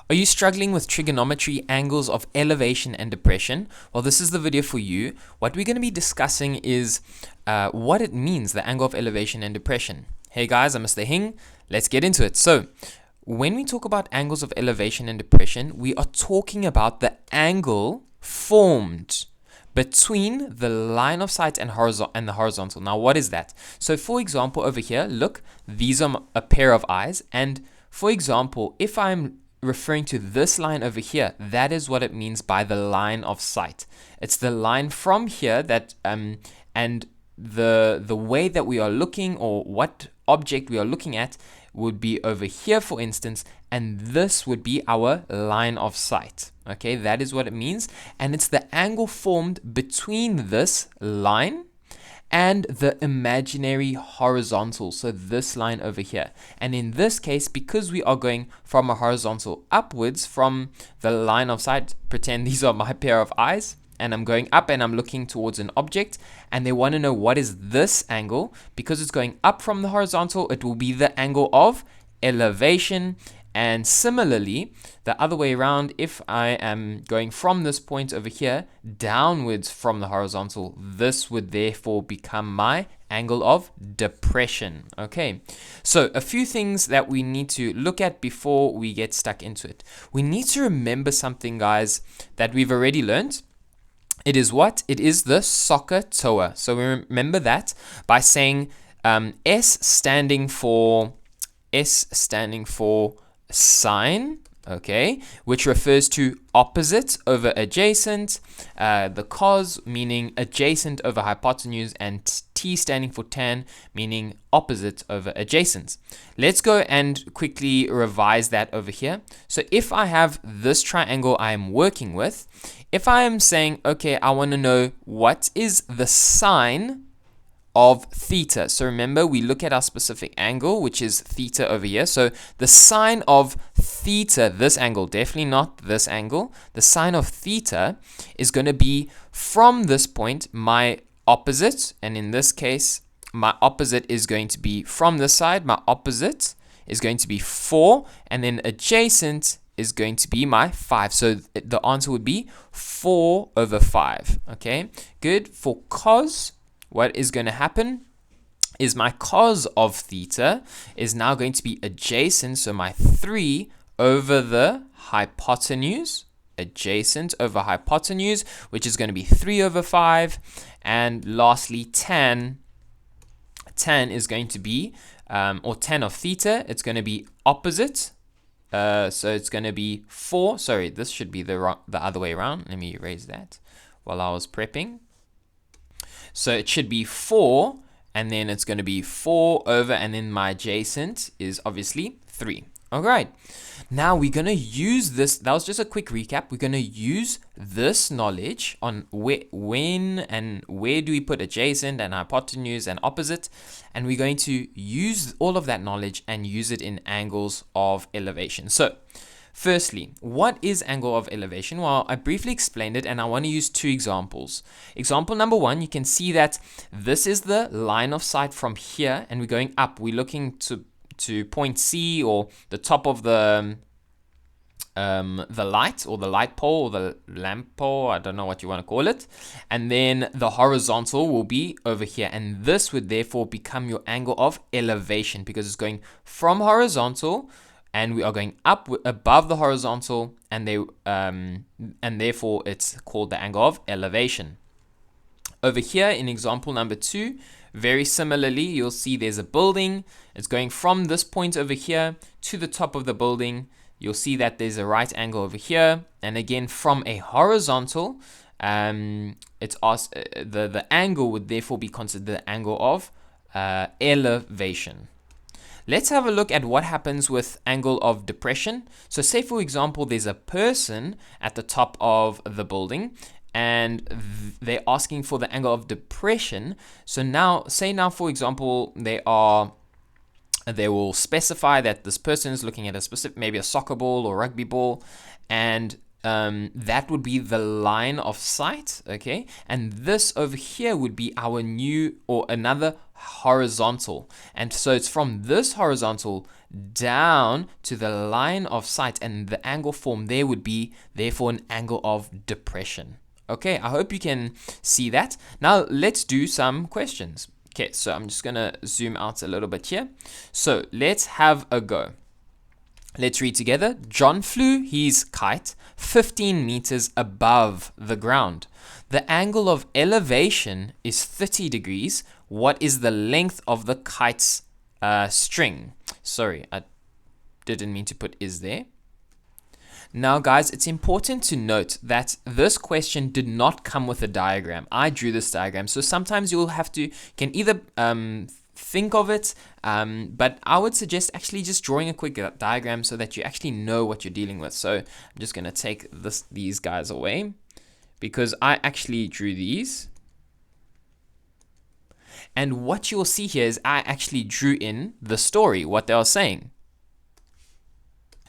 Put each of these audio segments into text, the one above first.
Are you struggling with trigonometry, angles of elevation and depression? Well, this is the video for you. What we're going to be discussing is what it means, the angle of elevation and depression. Hey guys, I'm Mr. Hing. Let's get into it. So, when we talk about angles of elevation and depression, we are talking about the angle formed between the line of sight and the horizontal. Now, what is that? So, for example, over here, look, these are a pair of eyes. And for example, if I'm referring to this line over here, that is what it means by the line of sight. It's the line from here that and the way that we are looking, or what object we are looking at, would be over here, for instance, and this would be our line of sight. Okay, that is what it means, and it's the angle formed between this line and the imaginary horizontal, so this line over here. And in this case, because we are going from a horizontal upwards from the line of sight, pretend these are my pair of eyes, and I'm going up and I'm looking towards an object, and they want to know what is this angle. Because it's going up from the horizontal, it will be the angle of elevation. And similarly, the other way around, if I am going from this point over here downwards from the horizontal, this would therefore become my angle of depression. Okay, so a few things that we need to look at before we get stuck into it. We need to remember something, guys, that we've already learned. It is what? It is the soccer toa. So we remember that by saying S standing for sine, okay, which refers to opposite over adjacent, the cos meaning adjacent over hypotenuse, and T standing for tan, meaning opposite over adjacent. Let's go and quickly revise that over here. So if I have this triangle I am working with, if I am saying, okay, I want to know what is the sine of theta. So remember, we look at our specific angle, which is theta over here. So the sine of theta, this angle, definitely not this angle, the sine of theta is going to be from this point, my opposite, and in this case, my opposite is going to be from this side, my opposite is going to be 4, and then adjacent is going to be my 5. So the answer would be 4 over 5. Okay, good. For cos, what is going to happen is my cos of theta is now going to be adjacent, so my 3 over the hypotenuse, adjacent over hypotenuse, which is going to be 3 over 5. And lastly, tan is going to be, or tan of theta, it's going to be opposite. So it's going to be 4. Sorry, this should be the other way around. Let me erase that while I was prepping. So it should be 4, and then it's going to be 4 over, and then my adjacent is obviously 3. All right. Now we're going to use this. That was just a quick recap. We're going to use this knowledge on when and where do we put adjacent and hypotenuse and opposite. And we're going to use all of that knowledge and use it in angles of elevation. So firstly, what is angle of elevation? Well, I briefly explained it, and I want to use 2 examples. Example number 1, you can see that this is the line of sight from here, and we're going up. We're looking to point C, or the top of the light, or the light pole, or the lamp pole, I don't know what you want to call it. And then the horizontal will be over here, and this would therefore become your angle of elevation, because it's going from horizontal, and we are going up above the horizontal, and therefore it's called the angle of elevation. Over here in example number 2, very similarly, you'll see there's a building. It's going from this point over here to the top of the building. You'll see that there's a right angle over here, and again from a horizontal, it's asked, the angle would therefore be considered the angle of elevation. Let's have a look at what happens with angle of depression. So say, for example, there's a person at the top of the building, and they're asking for the angle of depression. So now, for example, they will specify that this person is looking at a specific, maybe a soccer ball or rugby ball, and that would be the line of sight, okay? And this over here would be our new, or another horizontal. And so it's from this horizontal down to the line of sight, and the angle formed there would be therefore an angle of depression. Okay, I hope you can see that. Now let's do some questions. Okay, so I'm just gonna zoom out a little bit here. So let's have a go. Let's read together. John flew his kite 15 meters above the ground. The angle of elevation is 30 degrees. What is the length of the kite's string? Sorry, I didn't mean to put is there. Now, guys, it's important to note that this question did not come with a diagram. I drew this diagram, so sometimes you'll have to, can either think of it, but I would suggest actually just drawing a quick diagram so that you actually know what you're dealing with. So I'm just going to take these guys away because I actually drew these. And what you'll see here is I actually drew in the story, what they were saying.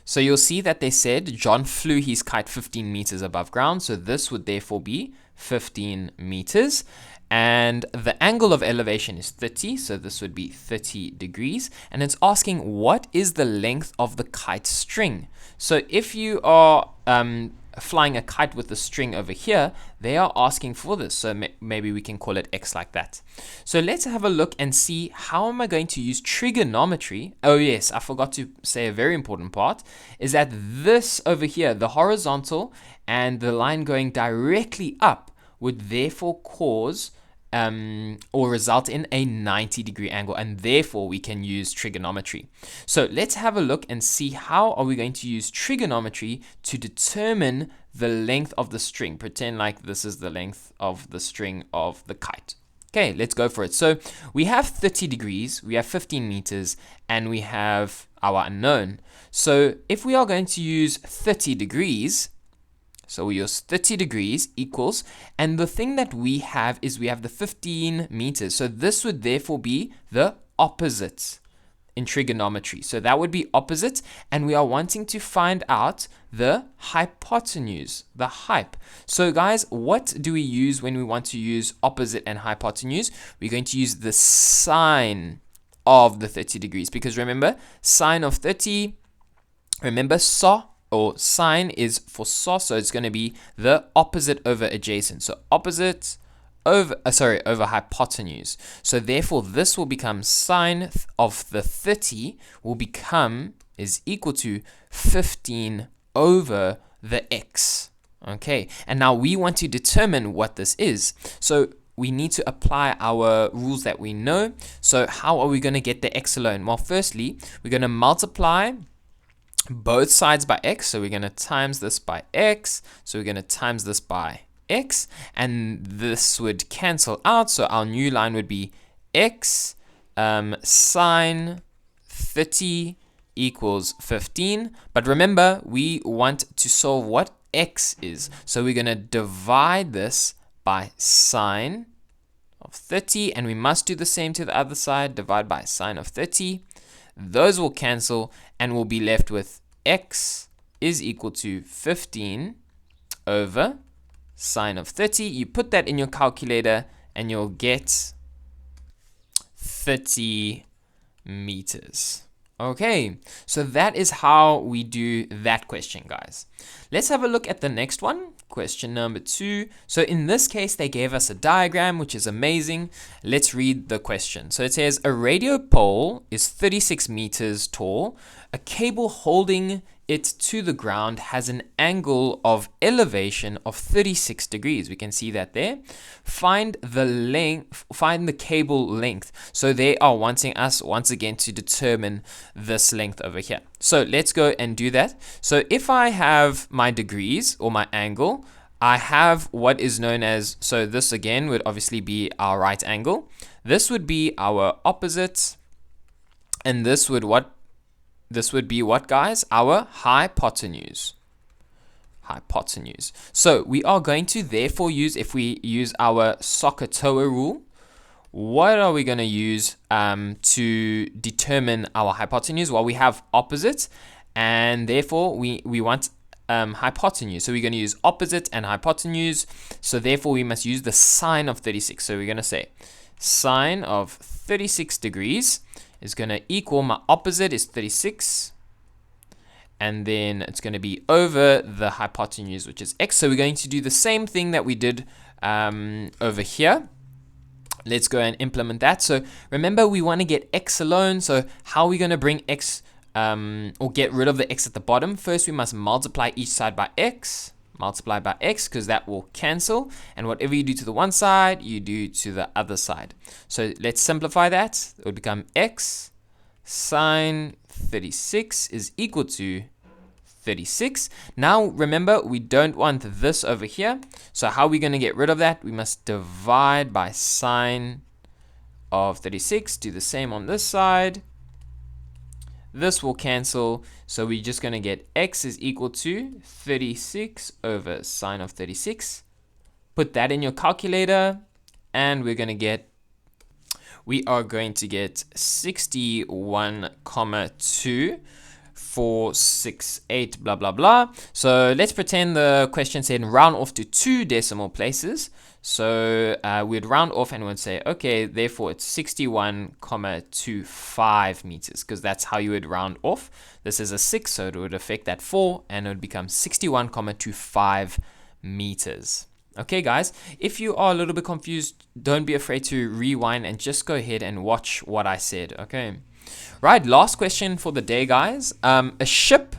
So you'll see that they said John flew his kite 15 meters above ground. So this would therefore be 15 meters. And the angle of elevation is 30. So this would be 30 degrees. And it's asking what is the length of the kite string. So if you are flying a kite with the string over here, they are asking for this. So maybe we can call it X like that. So let's have a look and see how am I going to use trigonometry. Oh yes, I forgot to say a very important part is that this over here, the horizontal and the line going directly up would therefore cause or result in a 90-degree angle, and therefore we can use trigonometry. So let's have a look and see how are we going to use trigonometry to determine the length of the string. Pretend like this is the length of the string of the kite. Okay, let's go for it. So we have 30 degrees, we have 15 meters, and we have our unknown. So if we are going to use 30 degrees, so we use 30 degrees equals, and the thing that we have is we have the 15 meters. So this would therefore be the opposite in trigonometry. So that would be opposite, and we are wanting to find out the hypotenuse, the hype. So guys, what do we use when we want to use opposite and hypotenuse? We're going to use the sine of the 30 degrees, because remember, sine of 30, remember or sine is for so it's going to be the opposite over adjacent. So opposite over hypotenuse. So therefore this will become sine of the 30 is equal to 15 over the x. Okay, and now we want to determine what this is. So we need to apply our rules that we know. So how are we going to get the x alone? Well, firstly, we're going to multiply both sides by x, so we're going to times this by x, so we're going to times this by x, and this would cancel out, so our new line would be x sine 30 equals 15, but remember we want to solve what x is, so we're going to divide this by sine of 30, and we must do the same to the other side, divide by sine of 30. Those will cancel, and we'll be left with x is equal to 15 over sine of 30. You put that in your calculator, and you'll get 30 meters. Okay, so that is how we do that question, guys. Let's have a look at the next one, question number 2. So in this case, they gave us a diagram, which is amazing. Let's read the question. So it says, a radio pole is 36 meters tall. A cable holding it to the ground has an angle of elevation of 36 degrees. We can see that there. Find the cable length. So they are wanting us once again to determine this length over here. So let's go and do that. So if I have my degrees or my angle, I have what is known as, so this again would obviously be our right angle. This would be our opposite, and this would be what, guys? Our hypotenuse. Hypotenuse. So we are going to therefore use, if we use our SOHCAHTOA rule, what are we going to use to determine our hypotenuse? Well, we have opposite, and therefore we want hypotenuse. So we're going to use opposite and hypotenuse. So therefore we must use the sine of 36. So we're going to say sine of 36 degrees is going to equal, my opposite is 36, and then it's going to be over the hypotenuse, which is x. So we're going to do the same thing that we did over here. Let's go and implement that. So remember, we want to get x alone. So how are we going to bring x or get rid of the x at the bottom? First, we must multiply each side by x. Multiply by x, because that will cancel. And whatever you do to the one side, you do to the other side. So let's simplify that. It would become x sine 36 is equal to 36. Now remember, we don't want this over here. So how are we going to get rid of that? We must divide by sine of 36. Do the same on this side. This will cancel. So we're just going to get x is equal to 36 over sine of 36. Put that in your calculator, and we are going to get 61,2 468 blah blah blah. So let's pretend the question said round off to 2 decimal places. So we'd round off and we'd say, okay, therefore it's 61,25 meters, because that's how you would round off. This is a 6, so it would affect that 4, and it would become 61,25 meters. Okay, guys, if you are a little bit confused, don't be afraid to rewind and just go ahead and watch what I said. Okay. Right, last question for the day, guys. A ship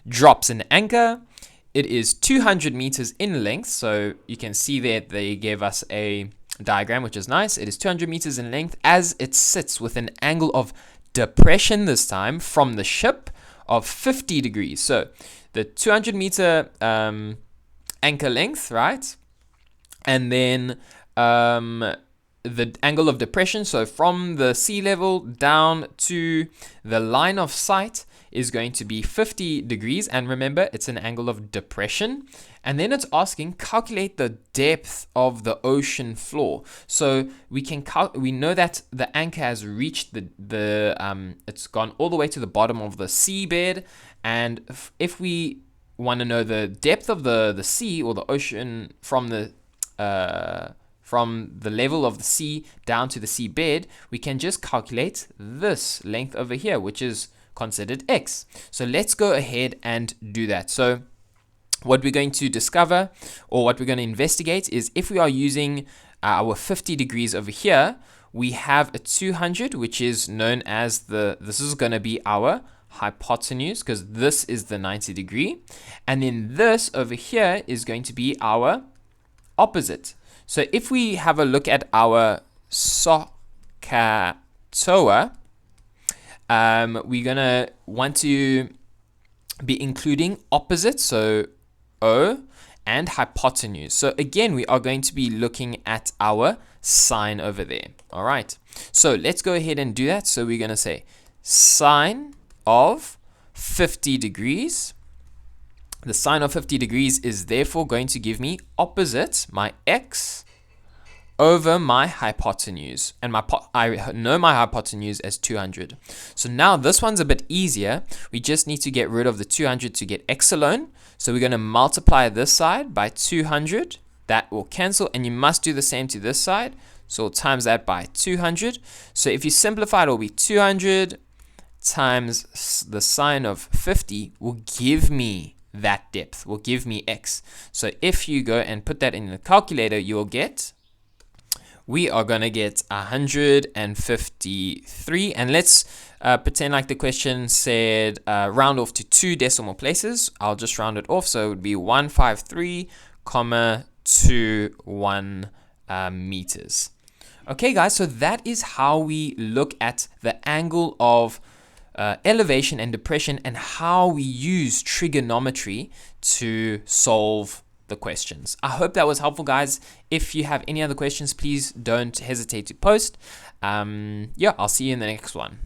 drops an anchor. It is 200 meters in length. So you can see that they gave us a diagram, which is nice. It is 200 meters in length as it sits with an angle of depression this time from the ship of 50 degrees. So the 200 meter anchor length, right? And then the angle of depression, so from the sea level down to the line of sight, is going to be 50 degrees. And remember, it's an angle of depression. And then it's asking, calculate the depth of the ocean floor. So we know that the anchor has reached it's gone all the way to the bottom of the seabed. And if we want to know the depth of the sea or the ocean from the level of the sea down to the seabed, we can just calculate this length over here, which is considered x. So let's go ahead and do that. So what we're going to discover, or what we're going to investigate, is if we are using our 50 degrees over here, we have a 200, which is known as this is going to be our hypotenuse, because this is the 90 degree. And then this over here is going to be our opposite. So if we have a look at our SOHCAHTOA, we're going to want to be including opposite, so O, and hypotenuse. So again, we are going to be looking at our sine over there. All right. So let's go ahead and do that. So we're going to say sine of 50 degrees. The sine of 50 degrees is therefore going to give me opposite, my x, over my hypotenuse. And I know my hypotenuse as 200. So now this one's a bit easier. We just need to get rid of the 200 to get x alone. So we're going to multiply this side by 200. That will cancel. And you must do the same to this side. So we'll times that by 200. So if you simplify, it will be 200 times the sine of 50 will give me that depth, will give me x. So if you go and put that in the calculator, you will get, we are going to get 153. And let's pretend like the question said round off to 2 decimal places. I'll just round it off. So it would be 153,21 meters. Okay, guys, so that is how we look at the angle of elevation and depression, and how we use trigonometry to solve the questions. I hope that was helpful, guys. If you have any other questions, please don't hesitate to post. Yeah, I'll see you in the next one.